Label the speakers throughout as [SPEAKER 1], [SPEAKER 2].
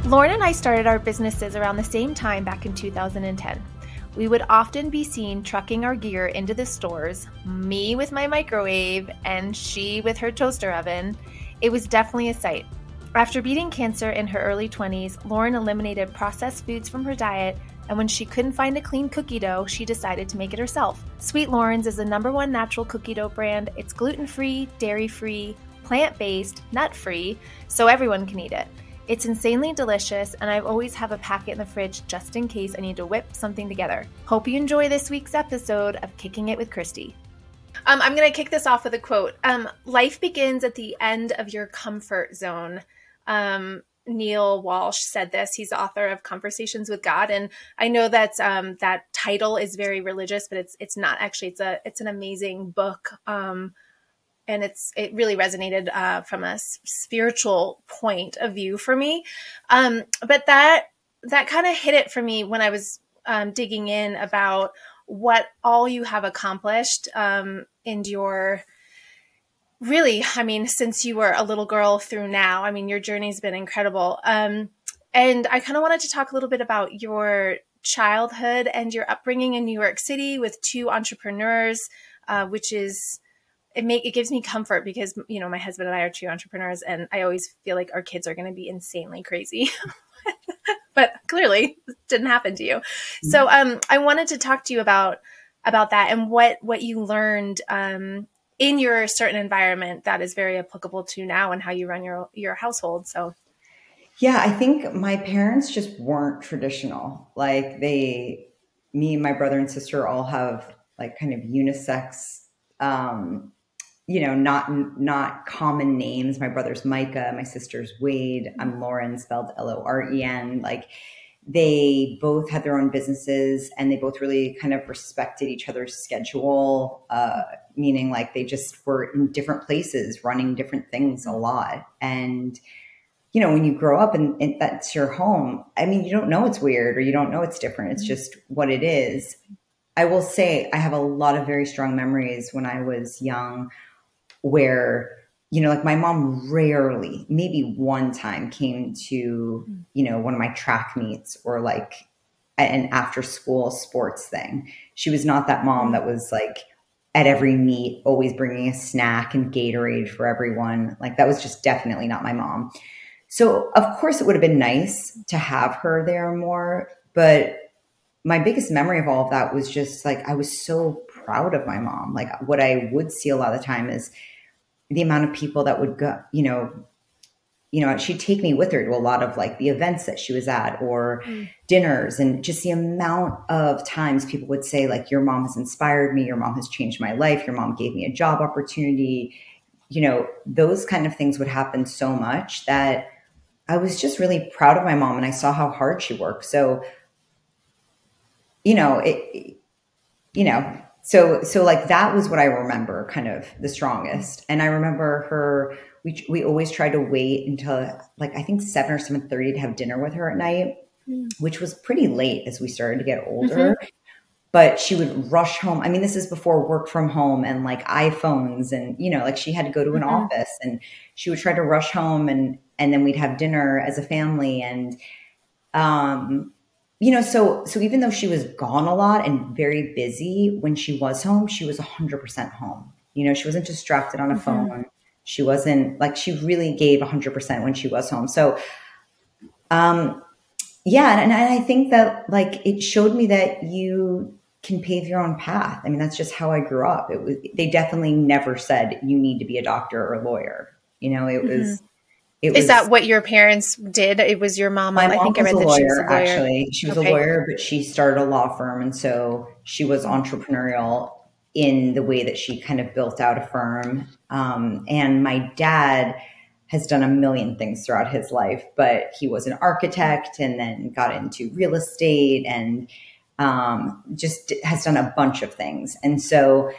[SPEAKER 1] Lauren and I started our businesses around the same time back in 2010. We would often be seen trucking our gear into the stores, me with my microwave and she with her toaster oven. It was definitely a sight. After beating cancer in her early 20s, Lauren eliminated processed foods from her diet, and when she couldn't find a clean cookie dough, she decided to make it herself. Sweet Lauren's is the #1 natural cookie dough brand. It's gluten-free, dairy-free, plant-based, nut-free, so everyone can eat it. It's insanely delicious, and I always have a packet in the fridge just in case I need to whip something together. Hope you enjoy this week's episode of Kicking It with Christy. I'm going to kick this off with a quote. Life begins at the end of your comfort zone. Neil Walsh said this. He's the author of Conversations with God, and I know that that title is very religious, but it's not actually. It's an amazing book. And it really resonated from a spiritual point of view for me. But that kind of hit it for me when I was digging in about what all you have accomplished in your, really, I mean, since you were a little girl through now. I mean, your journey's been incredible. And I kind of wanted to talk a little bit about your childhood and your upbringing in New York City with two entrepreneurs, which is... It gives me comfort because, you know, my husband and I are two entrepreneurs, and I always feel like our kids are going to be insanely crazy, but clearly it didn't happen to you. Mm-hmm. So I wanted to talk to you about that and what you learned in your certain environment that is very applicable to now and how you run your household. So.
[SPEAKER 2] Yeah, I think my parents just weren't traditional. Like me and my brother and sister all have like kind of unisex, you know, not common names. My brother's Micah, my sister's Wade. I'm Lauren, spelled Loren. Like they both had their own businesses and they both really kind of respected each other's schedule, meaning like they just were in different places running different things a lot. And, you know, when you grow up and that's your home, I mean, you don't know it's weird or you don't know it's different. It's just what it is. I will say I have a lot of very strong memories when I was young where, you know, like my mom rarely, maybe one time came to, you know, one of my track meets or like an after school sports thing. She was not that mom that was like at every meet, always bringing a snack and Gatorade for everyone. Like that was just definitely not my mom. So of course it would have been nice to have her there more, but my biggest memory of all of that was just like, I was so proud of my mom. Like what I would see a lot of the time is the amount of people that would go, you know, she'd take me with her to a lot of like the events that she was at or dinners, and just the amount of times people would say like, your mom has inspired me. Your mom has changed my life. Your mom gave me a job opportunity. You know, those kind of things would happen so much that I was just really proud of my mom and I saw how hard she worked. So, so like that was what I remember kind of the strongest. And I remember her, we always tried to wait until like, I think 7 or 7:30 to have dinner with her at night, which was pretty late as we started to get older, but she would rush home. I mean, this is before work from home and like iPhones and, you know, like she had to go to an office and she would try to rush home and then we'd have dinner as a family. And, you know, so even though she was gone a lot and very busy, when she was home, she was 100% home. You know, she wasn't distracted on a phone. She wasn't like, she really gave 100% when she was home. So, yeah. And I think that like, it showed me that you can pave your own path. I mean, that's just how I grew up. They definitely never said you need to be a doctor or a lawyer. You know,
[SPEAKER 1] Is that what your parents did? It was your mom.
[SPEAKER 2] My
[SPEAKER 1] I think I read
[SPEAKER 2] was a
[SPEAKER 1] that
[SPEAKER 2] lawyer,
[SPEAKER 1] she was a lawyer.
[SPEAKER 2] actually. She was a lawyer, but she started a law firm. And so she was entrepreneurial in the way that she kind of built out a firm. And my dad has done a million things throughout his life, but he was an architect and then got into real estate and just has done a bunch of things. And so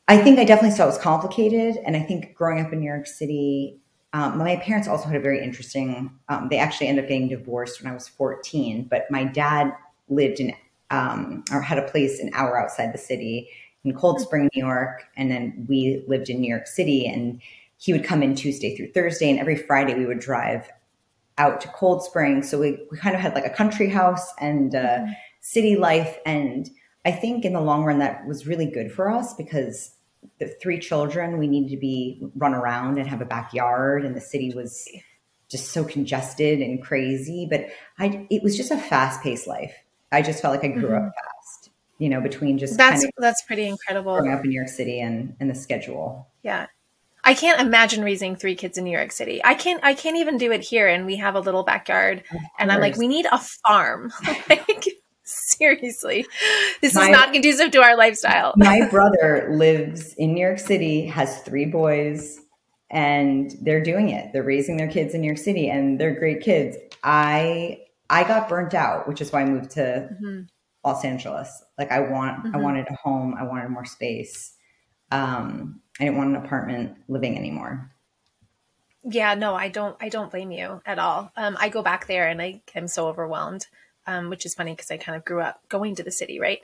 [SPEAKER 2] I think I definitely saw it was complicated. And I think growing up in New York City, my parents also had a very interesting, they actually ended up getting divorced when I was 14, but my dad lived in, or had a place an hour outside the city in Cold Spring, New York. And then we lived in New York City, and he would come in Tuesday through Thursday. And every Friday we would drive out to Cold Spring. So we kind of had like a country house and city life. And I think in the long run, that was really good for us because the 3 children, we needed to be run around and have a backyard, and the city was just so congested and crazy. But it was just a fast paced life. I just felt like I grew up fast, you know, between just
[SPEAKER 1] that's pretty incredible
[SPEAKER 2] growing up in New York City and the schedule.
[SPEAKER 1] Yeah. I can't imagine raising 3 kids in New York City. I can't even do it here. And we have a little backyard and I'm like, we need a farm. Like, seriously, this is not conducive to our lifestyle.
[SPEAKER 2] My brother lives in New York City, has 3 boys, and they're doing it. They're raising their kids in New York City and they're great kids. I got burnt out, which is why I moved to Los Angeles. Like I wanted a home. I wanted more space. I didn't want an apartment living anymore.
[SPEAKER 1] Yeah, no, I don't blame you at all. I go back there and I am so overwhelmed, which is funny because I kind of grew up going to the city, right?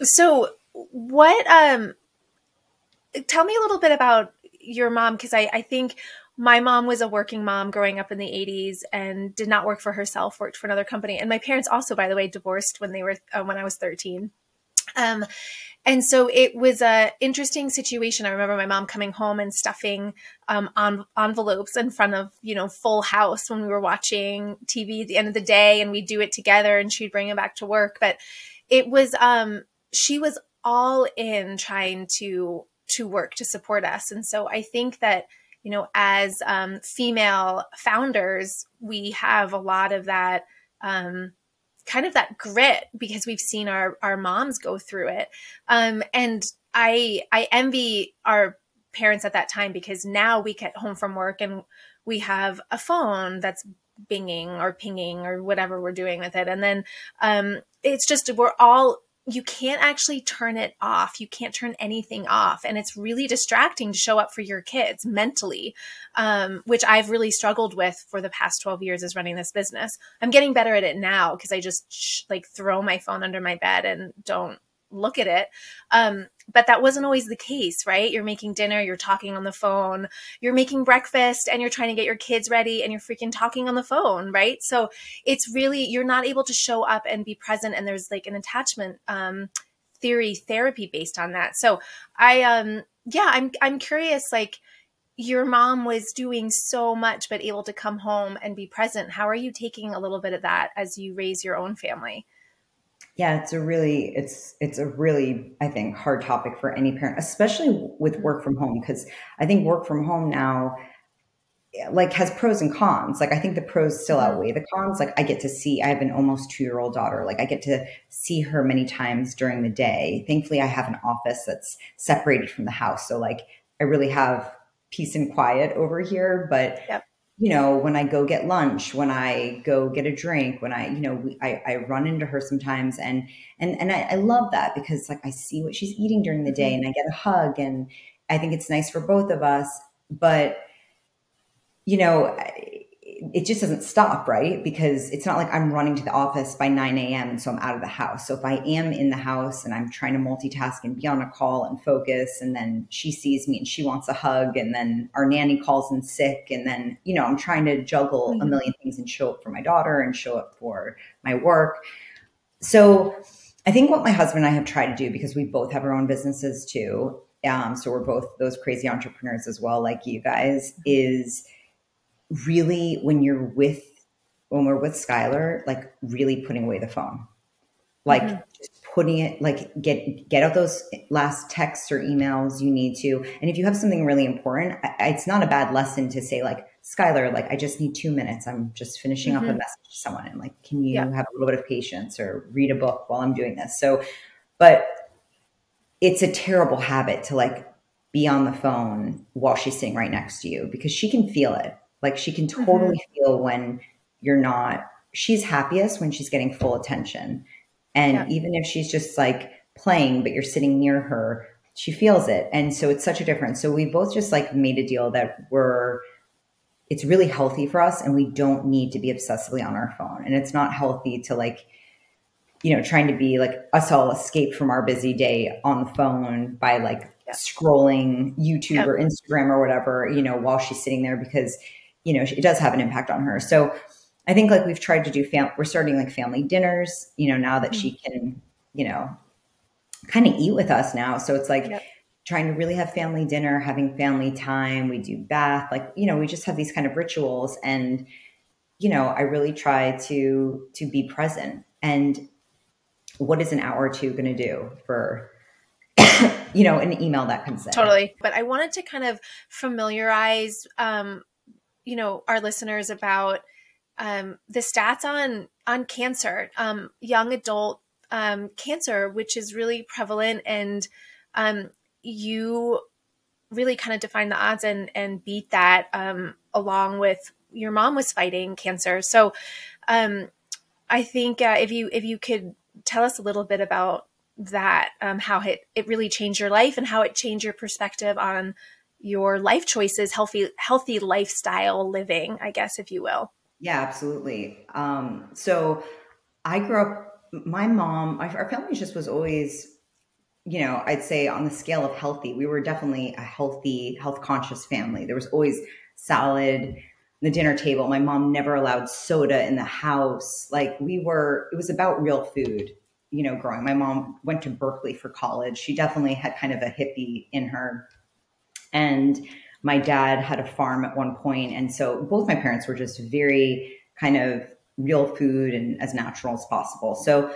[SPEAKER 1] So what, tell me a little bit about your mom, because I think my mom was a working mom growing up in the 80s and did not work for herself, worked for another company. And my parents also, by the way, divorced when I was 13. And so it was a interesting situation. I remember my mom coming home and stuffing on envelopes in front of, Full House when we were watching TV at the end of the day, and we'd do it together and she'd bring them back to work. But it was, she was all in trying to work to support us. And so I think that, as female founders, we have a lot of that, kind of that grit because we've seen our moms go through it. And I envy our parents at that time because now we get home from work and we have a phone that's binging or pinging or whatever we're doing with it. And then it's just, you can't actually turn it off. You can't turn anything off. And it's really distracting to show up for your kids mentally, which I've really struggled with for the past 12 years as running this business. I'm getting better at it now because I just throw my phone under my bed and don't look at it. But that wasn't always the case, right? You're making dinner, you're talking on the phone, you're making breakfast and you're trying to get your kids ready and you're freaking talking on the phone, right? So it's really, you're not able to show up and be present. And there's like an attachment therapy based on that. So I'm curious, like your mom was doing so much, but able to come home and be present. How are you taking a little bit of that as you raise your own family?
[SPEAKER 2] Yeah, it's a really, I think, hard topic for any parent, especially with work from home, because I think work from home now, like, has pros and cons. Like, I think the pros still outweigh the cons. Like, I have an almost 2-year-old daughter. Like, I get to see her many times during the day. Thankfully, I have an office that's separated from the house. So, like, I really have peace and quiet over here. But
[SPEAKER 1] Yep.
[SPEAKER 2] When I go get lunch, when I go get a drink, when I run into her sometimes, and I love that because like I see what she's eating during the day and I get a hug, and I think it's nice for both of us. But it just doesn't stop, right? Because it's not like I'm running to the office by 9 a.m. and so I'm out of the house. So if I am in the house and I'm trying to multitask and be on a call and focus, and then she sees me and she wants a hug, and then our nanny calls in sick, and then, I'm trying to juggle a million things and show up for my daughter and show up for my work. So I think what my husband and I have tried to do, because we both have our own businesses too, so we're both those crazy entrepreneurs as well, like you guys, is really when we're with Skylar, like really putting away the phone, like just putting it, like get out those last texts or emails you need to. And if you have something really important, it's not a bad lesson to say like, Skylar, like I just need 2 minutes. I'm just finishing up a message to someone, and like, can you have a little bit of patience or read a book while I'm doing this? So, but it's a terrible habit to like be on the phone while she's sitting right next to you, because she can feel it. Like she can totally feel when you're not, she's happiest when she's getting full attention. And even if she's just like playing, but you're sitting near her, she feels it. And so it's such a difference. So we both just like made a deal that it's really healthy for us, and we don't need to be obsessively on our phone. And it's not healthy to like, trying to be like us all escape from our busy day on the phone by like scrolling YouTube or Instagram or whatever, while she's sitting there, because it does have an impact on her. So I think like we've tried to do, we're starting like family dinners, now that she can, kind of eat with us now. So it's like
[SPEAKER 1] Yep.
[SPEAKER 2] trying to really have family dinner, having family time. We do bath, like, we just have these kind of rituals. And, I really try to be present. And what is an hour or two going to do for, an email that comes in?
[SPEAKER 1] Totally. But I wanted to kind of familiarize, our listeners about the stats on cancer, young adult cancer, which is really prevalent, and you really kind of define the odds and beat that along with your mom was fighting cancer. So I think if you could tell us a little bit about that, how it really changed your life and how it changed your perspective on your life choices, healthy lifestyle living, I guess, if you will.
[SPEAKER 2] Yeah, absolutely. So I grew up, my mom, our family just was always, I'd say on the scale of healthy, we were definitely a healthy, health conscious family. There was always salad on the dinner table. My mom never allowed soda in the house. Like it was about real food, growing. My mom went to Berkeley for college. She definitely had kind of a hippie in her. And my dad had a farm at one point. And so both my parents were just very kind of real food and as natural as possible. So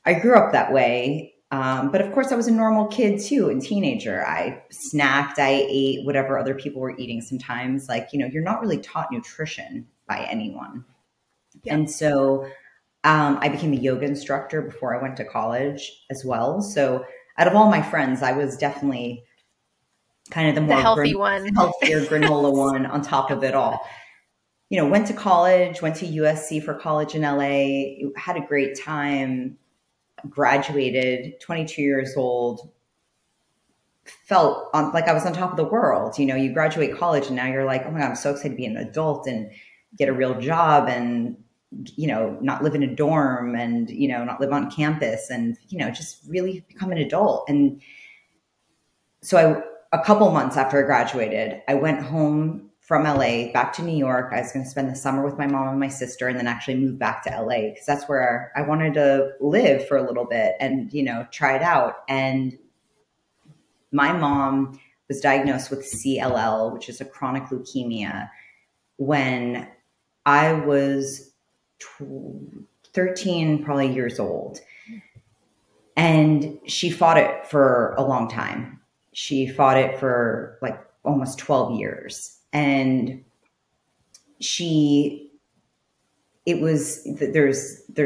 [SPEAKER 2] I grew up that way. But of course I was a normal kid too, and teenager. I snacked, I ate whatever other people were eating sometimes. Like, you're not really taught nutrition by anyone. Yeah. And so I became a yoga instructor before I went to college as well. So out of all my friends, I was definitely kind of the more
[SPEAKER 1] healthy one,
[SPEAKER 2] healthier granola one on top of it all. Went to college, went to USC for college in LA, had a great time, graduated, 22 years old, felt like I was on top of the world. You graduate college and now you're like, oh my God, I'm so excited to be an adult and get a real job and, not live in a dorm and, not live on campus and, just really become an adult. And so a couple months after I graduated, I went home from LA back to New York. I was going to spend the summer with my mom and my sister and then actually move back to LA because that's where I wanted to live for a little bit and, try it out. And my mom was diagnosed with CLL, which is a chronic leukemia, when I was 13, probably years old. And she fought it for a long time. She fought it for like almost 12 years. And there's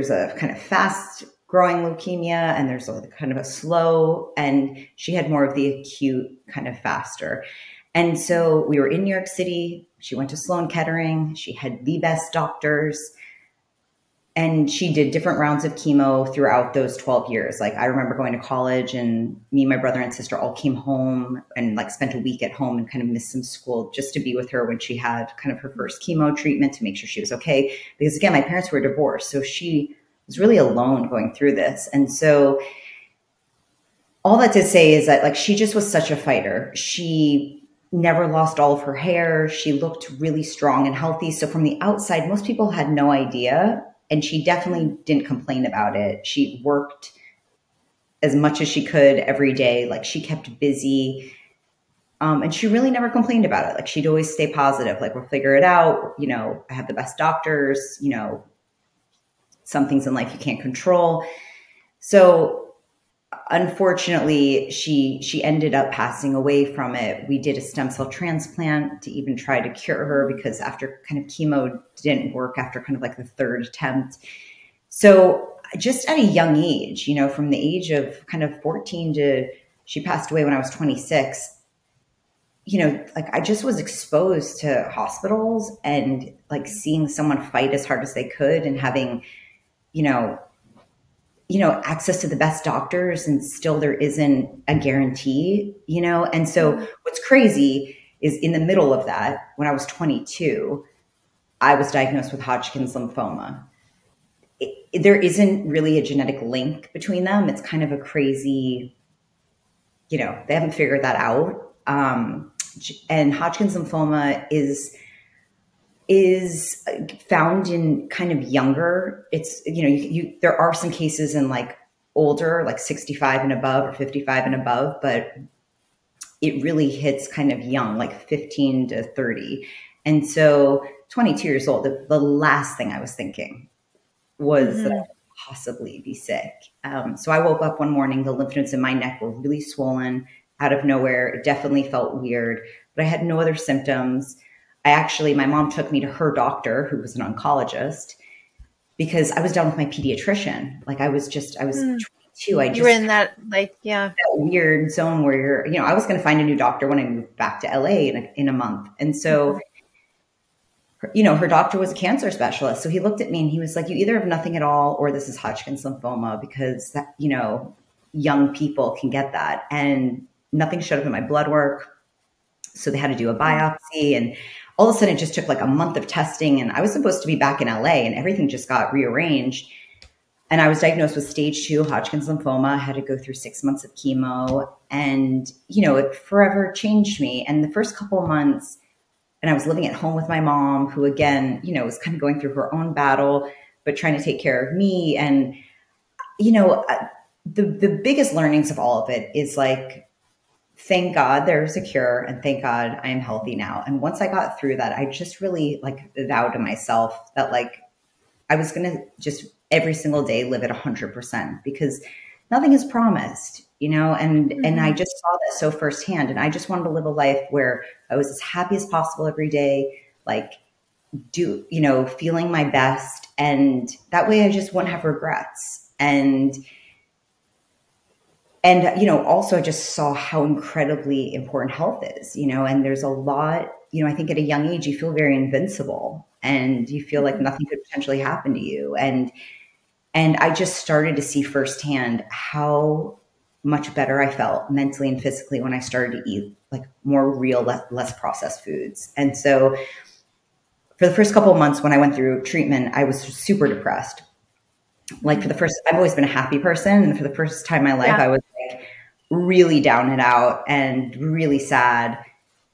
[SPEAKER 2] a kind of fast growing leukemia and there's a kind of a slow, and she had more of the acute kind of faster. And so we were in New York City. She went to Sloan Kettering. She had the best doctors. And she did different rounds of chemo throughout those 12 years. Like I remember going to college and me, my brother and sister all came home and like spent a week at home and kind of missed some school just to be with her when she had kind of her first chemo treatment to make sure she was okay. Because again, my parents were divorced. So she was really alone going through this. And so all that to say is that like, she just was such a fighter. She never lost all of her hair. She looked really strong and healthy. So from the outside, most people had no idea. And she definitely didn't complain about it. She worked as much as she could every day. Like she kept busy. And she really never complained about it. Like she'd always stay positive. Like we'll figure it out. I have the best doctors, some things in life you can't control. So unfortunately, she ended up passing away from it. We did a stem cell transplant to even try to cure her because after kind of chemo didn't work after kind of like the third attempt. So just at a young age, from the age of kind of 14 to she passed away when I was 26, like I just was exposed to hospitals and like seeing someone fight as hard as they could and having, access to the best doctors and still there isn't a guarantee, And so what's crazy is in the middle of that, when I was 22, I was diagnosed with Hodgkin's lymphoma. There isn't really a genetic link between them. It's kind of a crazy, they haven't figured that out. And Hodgkin's lymphoma is is found in kind of younger. It's, there are some cases in like older, like 65 and above or 55 and above, but it really hits kind of young, like 15 to 30. And so 22 years old, the last thing I was thinking was that I could possibly be sick. So I woke up one morning, the lymph nodes in my neck were really swollen out of nowhere. It definitely felt weird, but I had no other symptoms. My mom took me to her doctor, who was an oncologist, because I was done with my pediatrician. Like I was 22. You
[SPEAKER 1] were in that,
[SPEAKER 2] that weird zone where I was going to find a new doctor when I moved back to LA in a month. And so, her doctor was a cancer specialist. So he looked at me and he was like, you either have nothing at all, or this is Hodgkin's lymphoma, because that, young people can get that. And nothing showed up in my blood work. So they had to do a biopsy, and all of a sudden it just took like a month of testing. And I was supposed to be back in LA and everything just got rearranged. And I was diagnosed with stage 2 Hodgkin's lymphoma. I had to go through 6 months of chemo, and, it forever changed me. And the first couple of months, and I was living at home with my mom, who again, was kind of going through her own battle, but trying to take care of me. And, the biggest learnings of all of it is like, thank God there's a cure, and thank God I am healthy now. And once I got through that, I just really vowed to myself that I was going to just every single day live at 100%, because nothing is promised, and I just saw that so firsthand. And I just wanted to live a life where I was as happy as possible every day, feeling my best. And that way I just wouldn't have regrets. And also I just saw how incredibly important health is, and there's a lot, I think at a young age, you feel very invincible and you feel like nothing could potentially happen to you. And I just started to see firsthand how much better I felt mentally and physically when I started to eat more real, less processed foods. And so for the first couple of months when I went through treatment, I was super depressed. I've always been a happy person. And for the first time in my life, I was really down and out and really sad.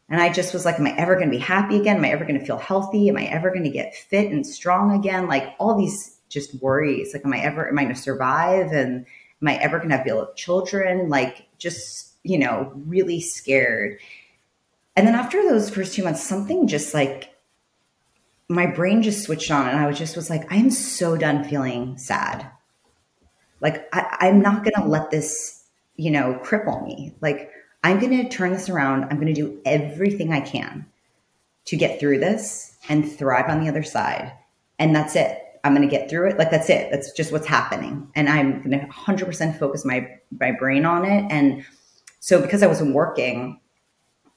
[SPEAKER 2] And I just was like, am I ever going to be happy again? Am I ever going to feel healthy? Am I ever going to get fit and strong again? All these just worries. Am I going to survive? And am I ever going to have children? Really scared. And then after those first 2 months, something just my brain just switched on, and I was like, I am so done feeling sad. I'm not going to let this, cripple me. I'm going to turn this around. I'm going to do everything I can to get through this and thrive on the other side. And that's it. I'm going to get through it. That's it. That's just what's happening. And I'm going to 100% focus my brain on it. And so because I wasn't working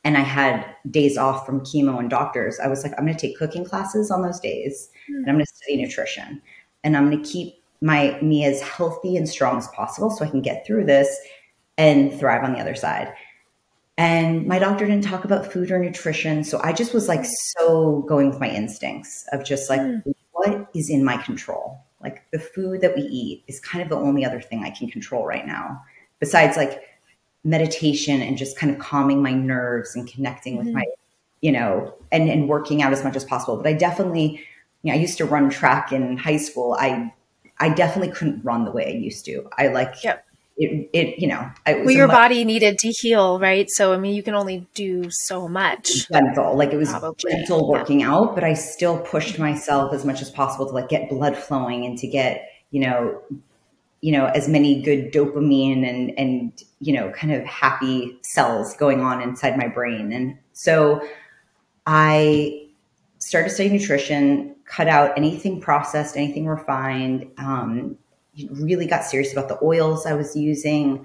[SPEAKER 2] and I had days off from chemo and doctors, I was like, I'm going to take cooking classes on those days, and I'm going to study nutrition, and I'm going to keep me as healthy and strong as possible so I can get through this and thrive on the other side. And my doctor didn't talk about food or nutrition. So I just was so going with my instincts of just what is in my control? The food that we eat is kind of the only other thing I can control right now, besides meditation and just kind of calming my nerves and connecting with my, and working out as much as possible. But I definitely, I used to run track in high school. I definitely couldn't run the way I used to.
[SPEAKER 1] Your body needed to heal, right? So, you can only do so much.
[SPEAKER 2] Gentle, it was gentle working out, but I still pushed myself as much as possible to get blood flowing and to get, as many good dopamine and kind of happy cells going on inside my brain. And so I started studying nutrition, cut out anything processed, anything refined, really got serious about the oils I was using,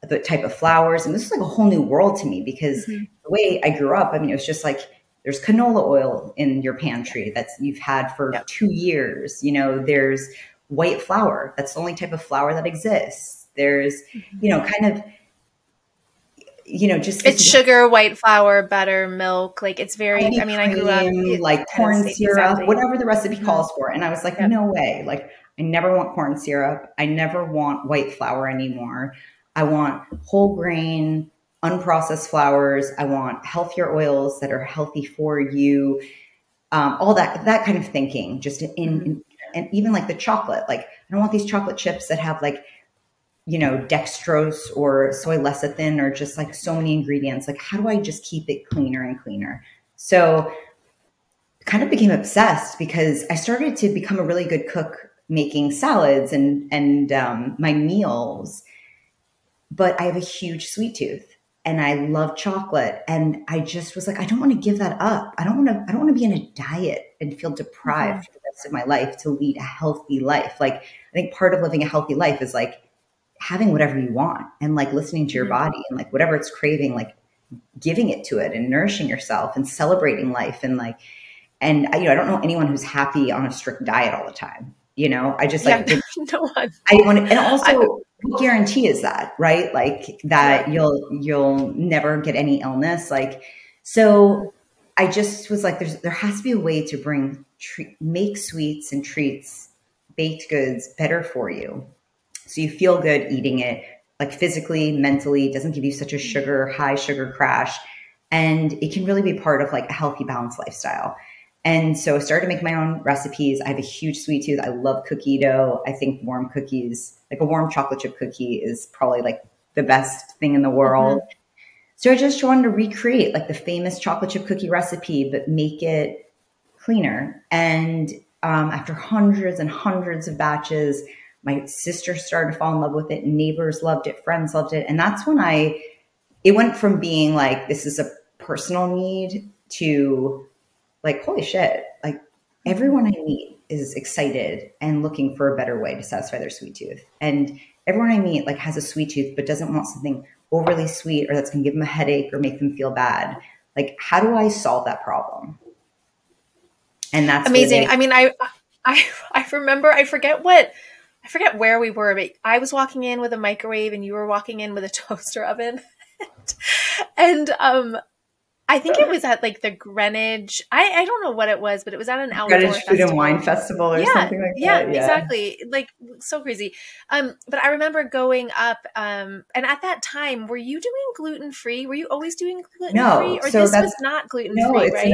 [SPEAKER 2] the type of flours. And this was a whole new world to me, because the way I grew up, it was just there's canola oil in your pantry that's you've had for 2 years. There's white flour. That's the only type of flour that exists. There's,
[SPEAKER 1] it's sugar, white flour, butter, milk. It's very,
[SPEAKER 2] cream,
[SPEAKER 1] I grew up
[SPEAKER 2] corn syrup, whatever the recipe calls for. And I was like, no way. I never want corn syrup. I never want white flour anymore. I want whole grain, unprocessed flours. I want healthier oils that are healthy for you. all that kind of thinking, just and even like the chocolate, like I don't want these chocolate chips that have like, dextrose or soy lecithin or just like so many ingredients. Like, how do I just keep it cleaner and cleaner? So kind of became obsessed because I started to become a really good cook making salads and my meals, but I have a huge sweet tooth and I love chocolate. And I just was like, I don't want to give that up. I don't want to be in a diet and feel deprived for the rest of my life to lead a healthy life. Like, I think part of living a healthy life is like having whatever you want and like listening to your body and like whatever it's craving, like giving it to it and nourishing yourself and celebrating life. And like, and I don't know anyone who's happy on a strict diet all the time. I just like,
[SPEAKER 1] no one.
[SPEAKER 2] I want to, and also what guarantee is that, right? Like that you'll never get any illness. Like, so I just was like, there has to be a way to make sweets and treats, baked goods better for you. So you feel good eating it, like physically, mentally, it doesn't give you such a high sugar crash. And it can really be part of like a healthy, balanced lifestyle. And so I started to make my own recipes. I have a huge sweet tooth. I love cookie dough. I think warm cookies, like a warm chocolate chip cookie is probably like the best thing in the world. Mm-hmm. So I just wanted to recreate like the famous chocolate chip cookie recipe, but make it cleaner. And after hundreds and hundreds of batches, my sister started to fall in love with it. Neighbors loved it. Friends loved it. And that's when it went from being like, this is a personal need to like, holy shit, like everyone I meet is excited and looking for a better way to satisfy their sweet tooth. And everyone I meet like has a sweet tooth, but doesn't want something overly sweet or that's going to give them a headache or make them feel bad. Like, how do I solve that problem? And that's
[SPEAKER 1] amazing. I mean, I remember, I forget where we were, but I was walking in with a microwave and you were walking in with a toaster oven. and I think it was at like the Greenwich. I don't know what it was, but it was at an outdoor
[SPEAKER 2] Greenwich Food and Wine Festival or something like that.
[SPEAKER 1] Yeah, exactly. Like so crazy. But I remember going up, and at that time, were you doing gluten-free? Were you always doing gluten-free?
[SPEAKER 2] No,
[SPEAKER 1] or this was not gluten-free,
[SPEAKER 2] no, it's
[SPEAKER 1] right?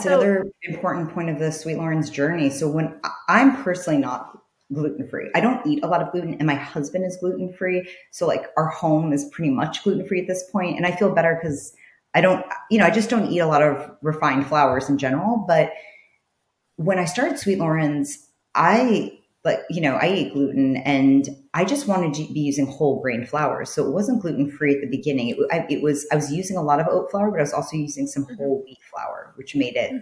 [SPEAKER 2] another important point of the Sweet Lauren's journey. So when I'm personally not gluten-free, I don't eat a lot of gluten, and my husband is gluten-free. So like our home is pretty much gluten-free at this point, and I feel better because I just don't eat a lot of refined flours in general. But when I started Sweet Lauren's, I eat gluten and I just wanted to be using whole grain flours. So it wasn't gluten-free at the beginning. I was using a lot of oat flour, but I was also using some whole wheat flour, which made it,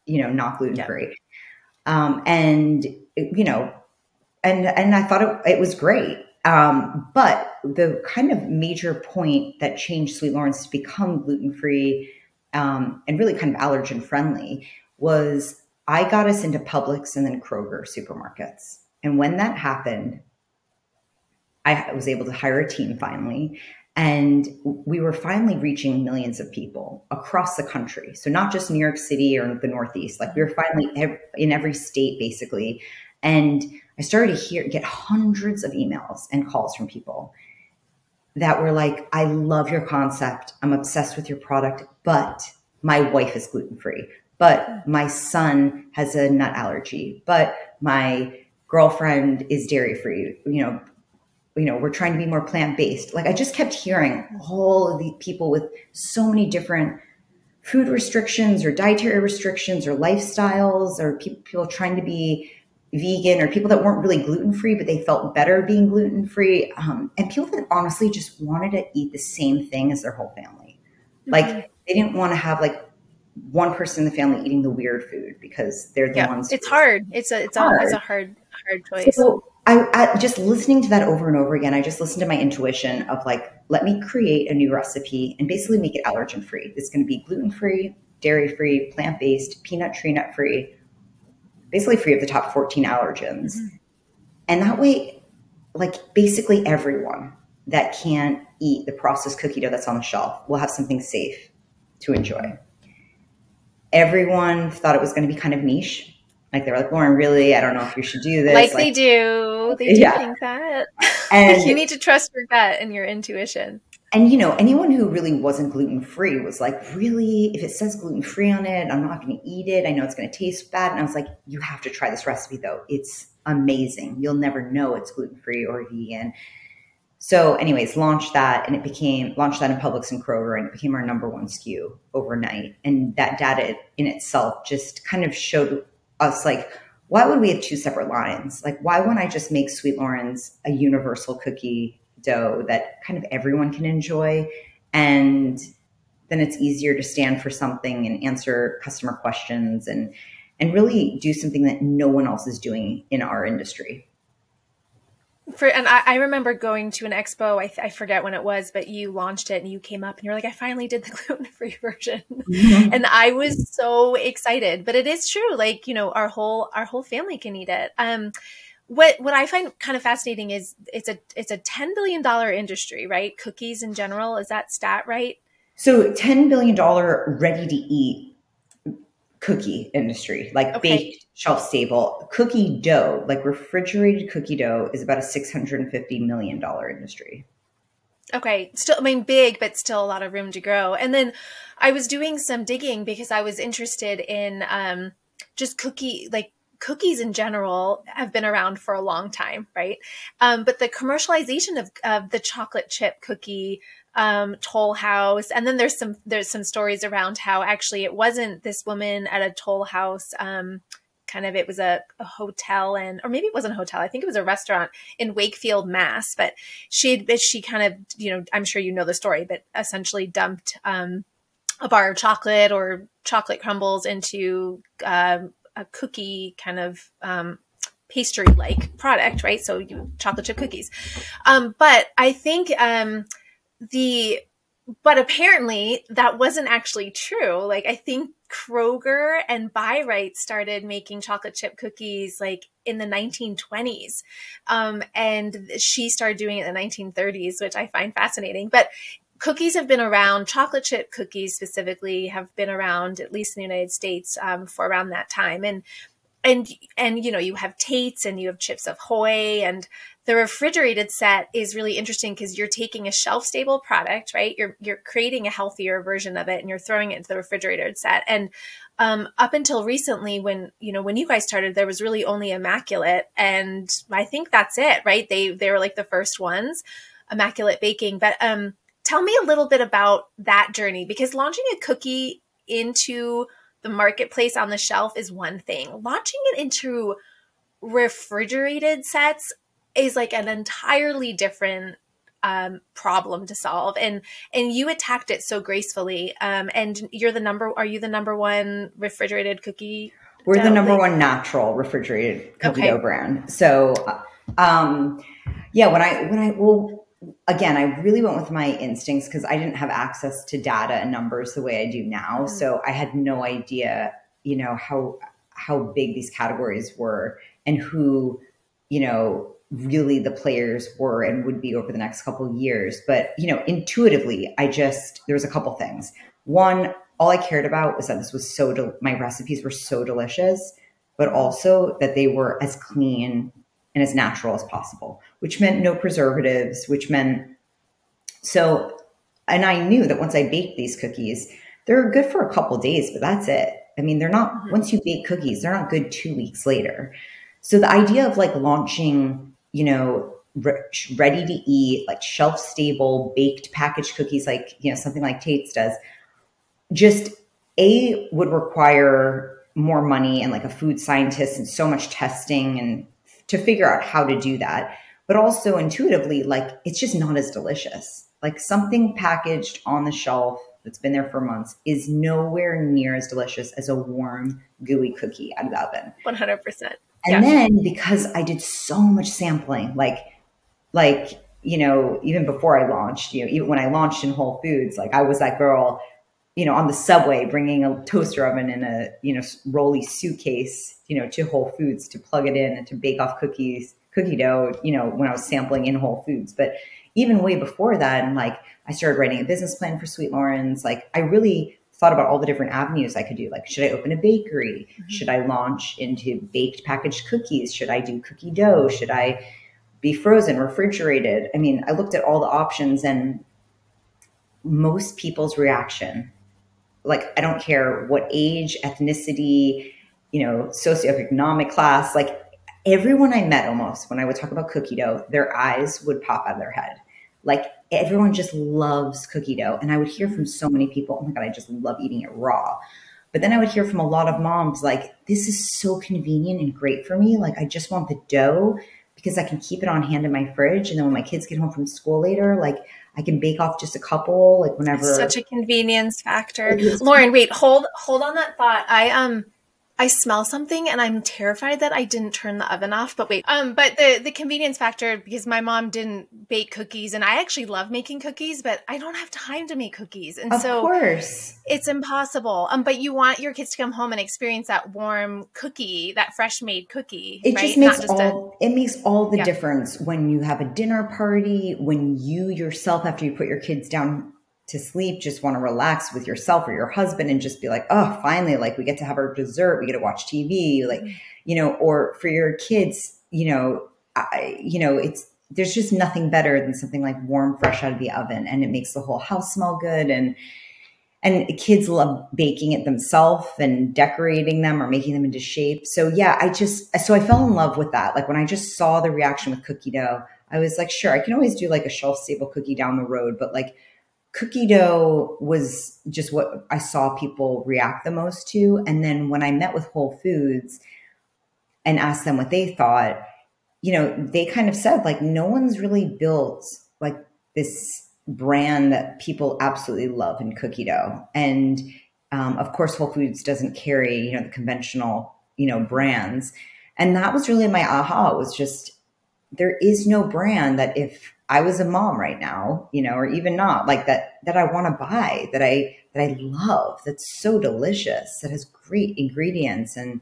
[SPEAKER 2] not gluten-free. Yeah. And I thought it was great. But the kind of major point that changed Sweet Lauren's to become gluten-free and really kind of allergen friendly was I got us into Publix and then Kroger supermarkets. And when that happened, I was able to hire a team finally. And we were finally reaching millions of people across the country. So not just New York City or the Northeast, like we were finally in every state basically. And I started to get hundreds of emails and calls from people that were like, I love your concept. I'm obsessed with your product, but my wife is gluten-free, but my son has a nut allergy, but my girlfriend is dairy-free. We're trying to be more plant-based. Like I just kept hearing all of the people with so many different food restrictions or dietary restrictions or lifestyles or people trying to be vegan or people that weren't really gluten-free, but they felt better being gluten-free. And people that honestly just wanted to eat the same thing as their whole family. Mm-hmm. Like they didn't want to have like one person in the family eating the weird food because they're the ones.
[SPEAKER 1] It's hard. It's a hard choice.
[SPEAKER 2] So I just listening to that over and over again, I just listened to my intuition of like, let me create a new recipe and basically make it allergen free. It's going to be gluten-free, dairy-free, plant-based, peanut, tree nut free, basically free of the top 14 allergens. Mm-hmm. And that way, like basically everyone that can't eat the processed cookie dough that's on the shelf will have something safe to enjoy. Everyone thought it was going to be kind of niche. Like they were like, Lauren, really? I don't know if you should do this.
[SPEAKER 1] Like they do. They do think that. And you need to trust your gut and your intuition.
[SPEAKER 2] And, anyone who really wasn't gluten-free was like, really, if it says gluten-free on it, I'm not going to eat it. I know it's going to taste bad. And I was like, you have to try this recipe though. It's amazing. You'll never know it's gluten-free or vegan. So anyways, launched that in Publix and Kroger, and it became our number one SKU overnight. And that data in itself just kind of showed us like, why would we have two separate lines? Like, why wouldn't I just make Sweet Loren's a universal cookie dough that kind of everyone can enjoy? And then it's easier to stand for something and answer customer questions and really do something that no one else is doing in our industry.
[SPEAKER 1] And I remember going to an expo, I forget when it was, but you launched it and you came up and you're like, I finally did the gluten-free version. Mm-hmm. And I was so excited, but it is true. Like, our whole family can eat it. What I find kind of fascinating is it's a $10 billion industry, right? Cookies in general. Is that stat right?
[SPEAKER 2] So $10 billion ready to eat cookie industry, like baked, shelf stable cookie dough, like refrigerated cookie dough is about a $650 million industry.
[SPEAKER 1] Okay. Still, I mean, big, but still a lot of room to grow. And then I was doing some digging because I was interested in just cookies in general have been around for a long time, right? But the commercialization of the chocolate chip cookie, Toll House, and then there's some stories around how actually it wasn't this woman at a Toll House, it was a hotel, or maybe it wasn't a hotel. I think it was a restaurant in Wakefield, Mass. But she kind of, I'm sure you know the story, but essentially dumped a bar of chocolate or chocolate crumbles into a cookie kind of pastry-like product, right? So chocolate chip cookies. But I think but apparently that wasn't actually true. Like, I think Kroger and Bi-Rite started making chocolate chip cookies like in the 1920s. And she started doing it in the 1930s, which I find fascinating. But cookies have been around, chocolate chip cookies specifically have been around, at least in the United States, for around that time. And you have Tate's and you have Chips Ahoy, and the refrigerated set is really interesting because you're taking a shelf stable product, right? You're creating a healthier version of it and you're throwing it into the refrigerated set. And up until recently, when you guys started, there was really only Immaculate, and I think that's it, right? They were like the first ones, Immaculate Baking. But tell me a little bit about that journey, because launching a cookie into the marketplace on the shelf is one thing. Launching it into refrigerated sets is like an entirely different problem to solve. And you attacked it so gracefully. And are you the number one refrigerated cookie?
[SPEAKER 2] We're the number one natural refrigerated cookie dough brand. So, again, I really went with my instincts because I didn't have access to data and numbers the way I do now. Mm-hmm. So I had no idea, how big these categories were and who, really the players were and would be over the next couple of years. But, intuitively, there was a couple things. One, all I cared about was that this was my recipes were so delicious, but also that they were as clean and as natural as possible, which meant no preservatives, and I knew that once I baked these cookies, they're good for a couple of days, but that's it. I mean, they're not, mm-hmm. Once you bake cookies, they're not good 2 weeks later. So the idea of like launching, ready to eat, like shelf stable, baked packaged cookies, like, something like Tate's does, just would require more money and like a food scientist and so much testing and to figure out how to do that. But also intuitively, like, it's just not as delicious. Like something packaged on the shelf that's been there for months is nowhere near as delicious as a warm, gooey cookie out of the oven.
[SPEAKER 1] 100%.
[SPEAKER 2] And then because I did so much sampling, even before I launched, even when I launched in Whole Foods, like I was that girl, on the subway bringing a toaster oven in a, rolly suitcase, to Whole Foods to plug it in and to bake off cookie dough, when I was sampling in Whole Foods. But even way before that, and like I started writing a business plan for Sweet Loren's, like I really thought about all the different avenues I could do. Like, should I open a bakery? Mm-hmm. Should I launch into baked packaged cookies? Should I do cookie dough? Should I be frozen, refrigerated? I mean, I looked at all the options, and most people's reaction, like, I don't care what age, ethnicity, socioeconomic class, like everyone I met almost when I would talk about cookie dough, their eyes would pop out of their head. Like everyone just loves cookie dough. And I would hear from so many people, oh my God, I just love eating it raw. But then I would hear from a lot of moms, like, this is so convenient and great for me. Like, I just want the dough because I can keep it on hand in my fridge. And then when my kids get home from school later, like, I can bake off just a couple, like whenever.
[SPEAKER 1] It's such a convenience factor. Lauren, wait, hold on that thought. I smell something and I'm terrified that I didn't turn the oven off. But wait, but the convenience factor, because my mom didn't bake cookies and I actually love making cookies, but I don't have time to make cookies. And
[SPEAKER 2] Of course.
[SPEAKER 1] it's impossible. But you want your kids to come home and experience that warm cookie, that fresh made cookie.
[SPEAKER 2] It
[SPEAKER 1] right?
[SPEAKER 2] just makes it makes all the difference when you have a dinner party, when you yourself, after you put your kids down to sleep, just want to relax with yourself or your husband and just be like, oh, finally, like we get to have our dessert, we get to watch TV, like, or for your kids, there's just nothing better than something like warm, fresh out of the oven, and it makes the whole house smell good. And kids love baking it themselves and decorating them or making them into shape. So yeah, so I fell in love with that. Like when I just saw the reaction with cookie dough, I was like, sure, I can always do like a shelf stable cookie down the road, but like cookie dough was just what I saw people react the most to. And then when I met with Whole Foods and asked them what they thought, they kind of said like, no one's really built like this brand that people absolutely love in cookie dough. And of course, Whole Foods doesn't carry, the conventional, brands. And that was really my aha. It was just, there is no brand that if I was a mom right now, or even not, like that I want to buy, that I love, that's so delicious, that has great ingredients. And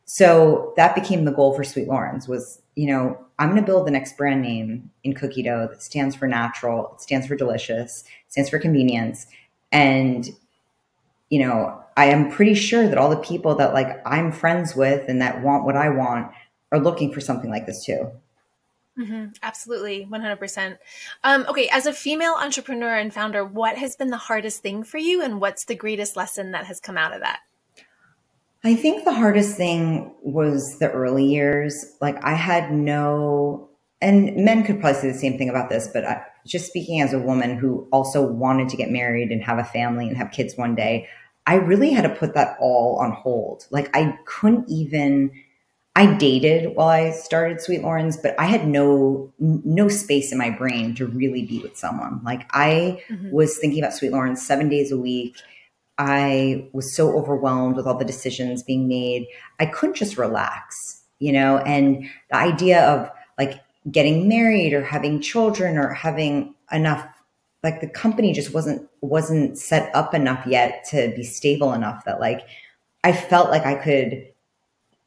[SPEAKER 2] so that became the goal for Sweet Loren's was, I'm going to build the next brand name in cookie dough that stands for natural, it stands for delicious, it stands for convenience. And, I am pretty sure that all the people that like I'm friends with and that want what I want are looking for something like this too.
[SPEAKER 1] Mm-hmm. Absolutely. 100%. Okay. As a female entrepreneur and founder, what has been the hardest thing for you and what's the greatest lesson that has come out of that?
[SPEAKER 2] I think the hardest thing was the early years. Like I had and men could probably say the same thing about this, but just speaking as a woman who also wanted to get married and have a family and have kids one day, I really had to put that all on hold. Like I dated while I started Sweet Loren's, but I had no space in my brain to really be with someone. Like I was thinking about Sweet Loren's 7 days a week. I was so overwhelmed with all the decisions being made. I couldn't just relax, and the idea of like getting married or having children or having enough, like the company just wasn't set up enough yet to be stable enough that like, I felt like I could,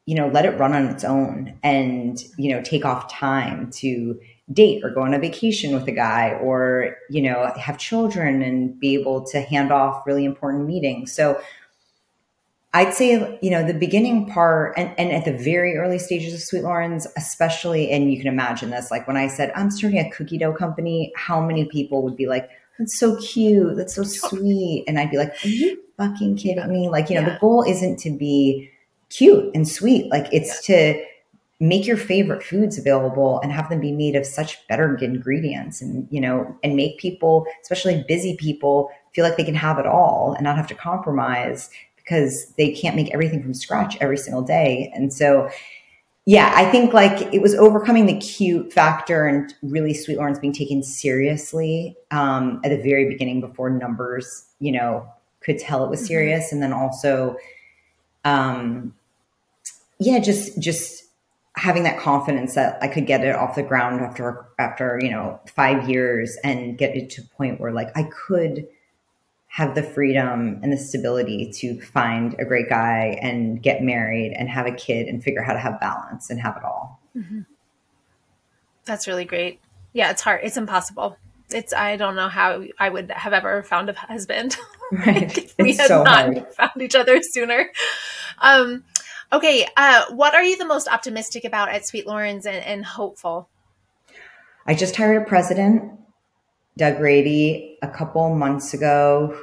[SPEAKER 2] let it run on its own and, take off time to date or go on a vacation with a guy or, have children and be able to hand off really important meetings. So I'd say, the beginning part and at the very early stages of Sweet Loren's, especially, and you can imagine this, like when I said, I'm starting a cookie dough company, how many people would be like, that's so cute. That's so sweet. And I'd be like, are you fucking kidding me? Like, the goal isn't to be cute and sweet. Like it's to make your favorite foods available and have them be made of such better ingredients and, and make people, especially busy people, feel like they can have it all and not have to compromise because they can't make everything from scratch every single day. And so, yeah, I think like it was overcoming the cute factor and really Sweet Loren's being taken seriously at the very beginning before numbers, could tell it was serious. And then also, just having that confidence that I could get it off the ground after 5 years and get it to a point where like I could have the freedom and the stability to find a great guy and get married and have a kid and figure out how to have balance and have it all.
[SPEAKER 1] Mm-hmm. That's really great. Yeah, it's hard. It's impossible. I don't know how I would have ever found a husband.
[SPEAKER 2] Right.
[SPEAKER 1] If we had so not hard. Found each other sooner. Okay. What are you the most optimistic about at Sweet Loren's and hopeful?
[SPEAKER 2] I just hired a president. Doug Rady a couple months ago,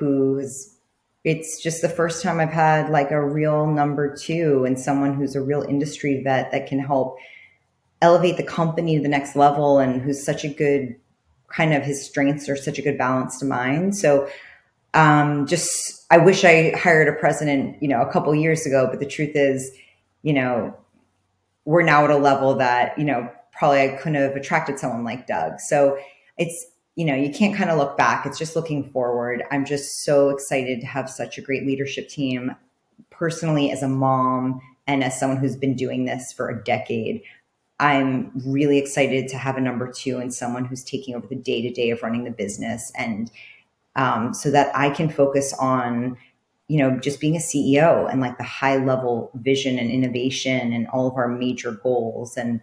[SPEAKER 2] it's just the first time I've had like a real number two and someone who's a real industry vet that can help elevate the company to the next level and who's such a good kind of his strengths are such a good balance to mine. So just I wish I hired a president, a couple years ago, but the truth is, we're now at a level that, probably I couldn't have attracted someone like Doug. So it's, you can't kind of look back. It's just looking forward. I'm just so excited to have such a great leadership team personally as a mom and as someone who's been doing this for a decade. I'm really excited to have a number two and someone who's taking over the day-to-day of running the business. And so that I can focus on, just being a CEO and like the high level vision and innovation and all of our major goals. And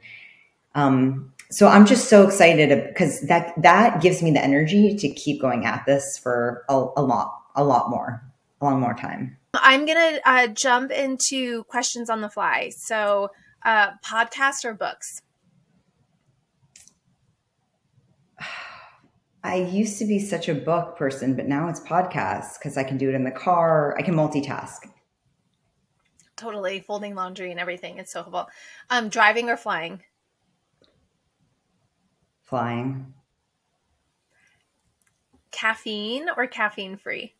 [SPEAKER 2] so I'm just so excited because that gives me the energy to keep going at this for a long more time.
[SPEAKER 1] I'm going to jump into questions on the fly. So podcast or books?
[SPEAKER 2] I used to be such a book person, but now it's podcasts because I can do it in the car. I can multitask.
[SPEAKER 1] Totally. Folding laundry and everything. It's so helpful. Driving or flying?
[SPEAKER 2] Flying.
[SPEAKER 1] Caffeine or caffeine free?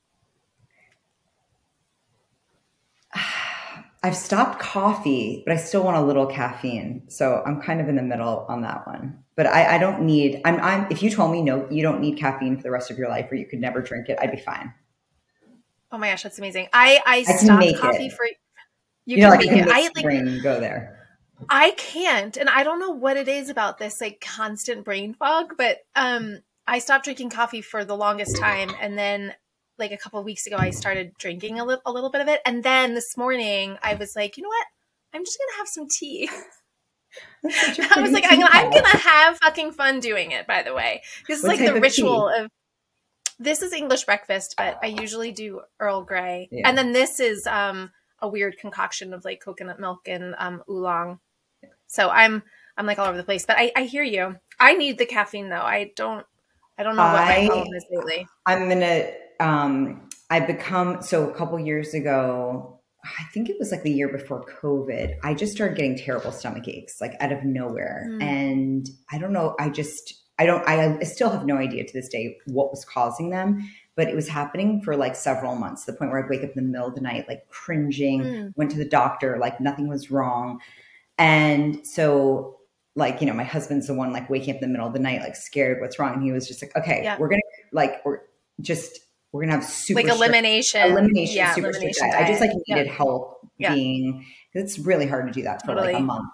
[SPEAKER 2] I've stopped coffee, but I still want a little caffeine. So I'm kind of in the middle on that one. But I don't need, if you told me, no, you don't need caffeine for the rest of your life or you could never drink it, I'd be fine.
[SPEAKER 1] Oh my gosh, that's amazing. I stopped coffee for,
[SPEAKER 2] you can make it. I brain go there.
[SPEAKER 1] I can't. And I don't know what it is about this like constant brain fog, but I stopped drinking coffee for the longest time. And then like a couple of weeks ago, I started drinking a little bit of it. And then this morning I was like, you know what? I'm just going to have some tea. I was like, I'm going to have fucking fun doing it, by the way. This is like the ritual of, this is English breakfast, but I usually do Earl Grey. Yeah. And then this is a weird concoction of like coconut milk and oolong. So I'm like all over the place, but I hear you. I need the caffeine though. I don't know what my problem is lately.
[SPEAKER 2] So a couple years ago, I think it was like the year before COVID, I just started getting terrible stomach aches, like out of nowhere. And I don't know. I still have no idea to this day what was causing them, but it was happening for like several months, to the point where I'd wake up in the middle of the night, like cringing, went to the doctor, like nothing was wrong. And so like, my husband's the one like waking up in the middle of the night, like scared what's wrong. And he was just like, okay, we're going to have super
[SPEAKER 1] like elimination.
[SPEAKER 2] Yeah, super strict diet. I just like needed help being, because it's really hard to do that for like a month.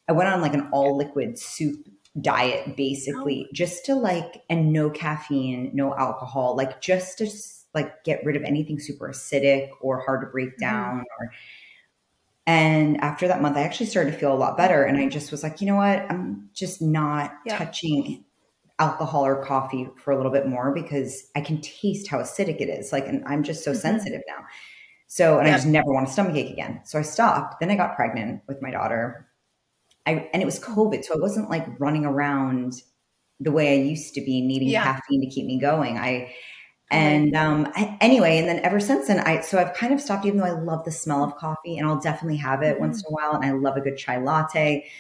[SPEAKER 2] I went on like an all liquid soup diet basically, just to like, and no caffeine, no alcohol, like just to like get rid of anything super acidic or hard to break down and after that month, I actually started to feel a lot better. And I just was like, you know what? I'm just not touching alcohol or coffee for a little bit more because I can taste how acidic it is. Like, and I'm just so sensitive now. So, and I just never want a stomachache again. So I stopped. Then I got pregnant with my daughter. And it was COVID. So I wasn't like running around the way I used to be, needing caffeine to keep me going. Anyway, and then ever since then, I've kind of stopped, even though I love the smell of coffee and I'll definitely have it once in a while. And I love a good chai latte.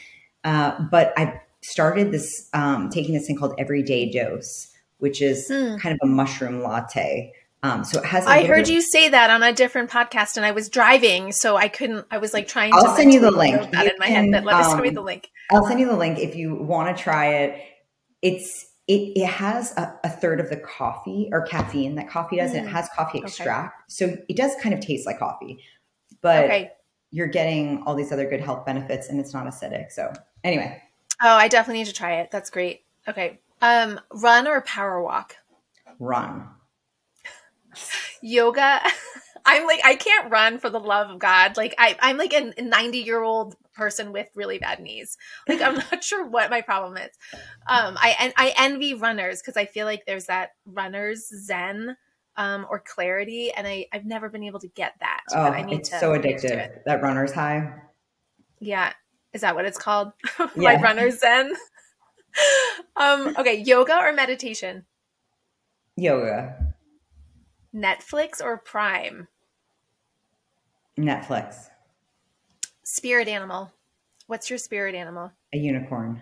[SPEAKER 2] But I started this, taking this thing called Everyday Dose, which is kind of a mushroom latte. So it has,
[SPEAKER 1] I heard you say that on a different podcast and I was driving, so I was like trying
[SPEAKER 2] I'll send you the link.
[SPEAKER 1] That in my head, but let us show me the link.
[SPEAKER 2] I'll send you the link if you want to try it. It has a third of the coffee or caffeine that coffee does. And it has coffee extract. So it does kind of taste like coffee, but you're getting all these other good health benefits and it's not acidic. So anyway.
[SPEAKER 1] Oh, I definitely need to try it. That's great. Okay. Run or power walk?
[SPEAKER 2] Run.
[SPEAKER 1] Yoga. I'm like, I can't run for the love of God. Like I'm like a 90-year-old person with really bad knees. Like, I'm not sure what my problem is. I envy runners because I feel like there's that runner's zen or clarity. And I've never been able to get that.
[SPEAKER 2] Oh, but it's so addictive. That runner's high.
[SPEAKER 1] Yeah. Is that what it's called? My runner's zen. Okay. Yoga or meditation?
[SPEAKER 2] Yoga.
[SPEAKER 1] Netflix or Prime?
[SPEAKER 2] Netflix.
[SPEAKER 1] Spirit animal. What's your spirit animal?
[SPEAKER 2] A unicorn.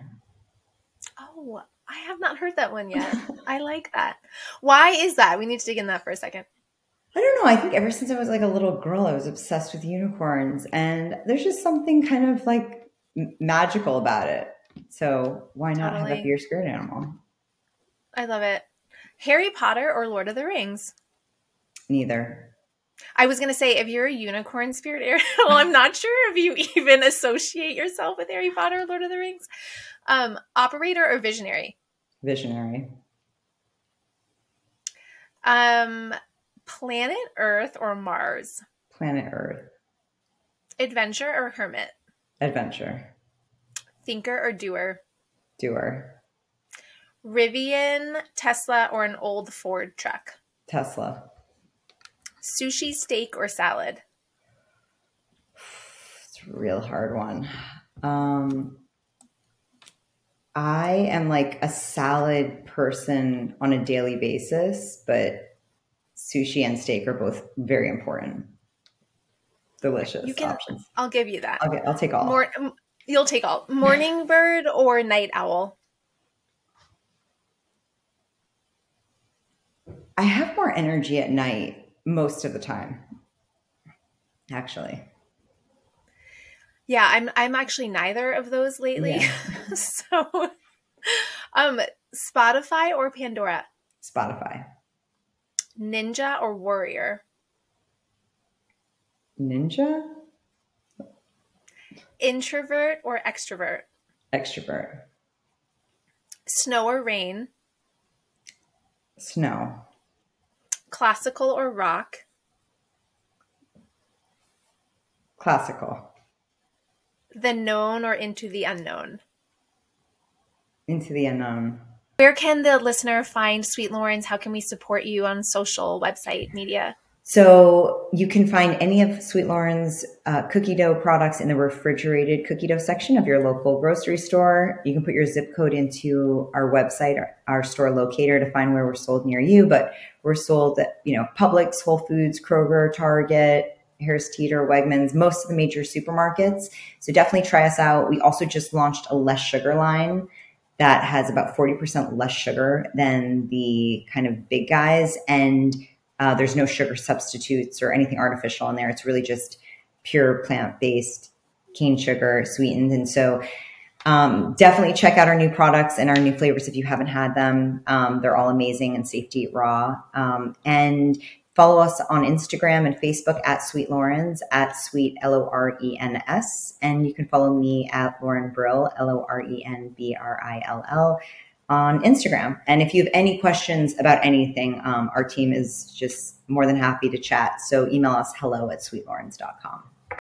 [SPEAKER 1] Oh, I have not heard that one yet. I like that. Why is that? We need to dig in that for a second.
[SPEAKER 2] I don't know. I think ever since I was like a little girl, I was obsessed with unicorns, and there's just something kind of like magical about it. So why not have that be your spirit animal?
[SPEAKER 1] I love it. Harry Potter or Lord of the Rings?
[SPEAKER 2] Neither.
[SPEAKER 1] I was going to say, if you're a unicorn spirit animal, I'm not sure if you even associate yourself with Harry Potter or Lord of the Rings. Operator or visionary?
[SPEAKER 2] Visionary.
[SPEAKER 1] Planet Earth or Mars?
[SPEAKER 2] Planet Earth.
[SPEAKER 1] Adventure or hermit?
[SPEAKER 2] Adventure.
[SPEAKER 1] Thinker or doer?
[SPEAKER 2] Doer.
[SPEAKER 1] Rivian, Tesla, or an old Ford truck?
[SPEAKER 2] Tesla.
[SPEAKER 1] Sushi, steak, or salad?
[SPEAKER 2] It's a real hard one. I am like a salad person on a daily basis, but sushi and steak are both very important. Delicious options.
[SPEAKER 1] I'll give you that.
[SPEAKER 2] I'll take all.
[SPEAKER 1] You'll take all. Morning bird or night owl?
[SPEAKER 2] I have more energy at night most of the time, actually.
[SPEAKER 1] Yeah, I'm actually neither of those lately. Yeah. So, Spotify or Pandora?
[SPEAKER 2] Spotify.
[SPEAKER 1] Ninja or warrior?
[SPEAKER 2] Ninja.
[SPEAKER 1] Introvert or extrovert?
[SPEAKER 2] Extrovert.
[SPEAKER 1] Snow or rain?
[SPEAKER 2] Snow.
[SPEAKER 1] Classical or rock?
[SPEAKER 2] Classical.
[SPEAKER 1] The known or into the unknown?
[SPEAKER 2] Into the unknown.
[SPEAKER 1] Where can the listener find Sweet Loren's? How can we support you on social, website, media?
[SPEAKER 2] So you can find any of Sweet Loren's cookie dough products in the refrigerated cookie dough section of your local grocery store. You can put your zip code into our website, our store locator, to find where we're sold near you. But we're sold at, Publix, Whole Foods, Kroger, Target, Harris Teeter, Wegmans, most of the major supermarkets. So definitely try us out. We also just launched a less sugar line that has about 40% less sugar than the kind of big guys. And there's no sugar substitutes or anything artificial in there. It's really just pure plant-based cane sugar sweetened. And so definitely check out our new products and our new flavors if you haven't had them. They're all amazing and safe to eat raw. And follow us on Instagram and Facebook at Sweet Loren's, at Sweet Lorens. And you can follow me at Loren Brill, LORENBRILL, on Instagram. And if you have any questions about anything, our team is just more than happy to chat. So email us hello@sweetlorens.com.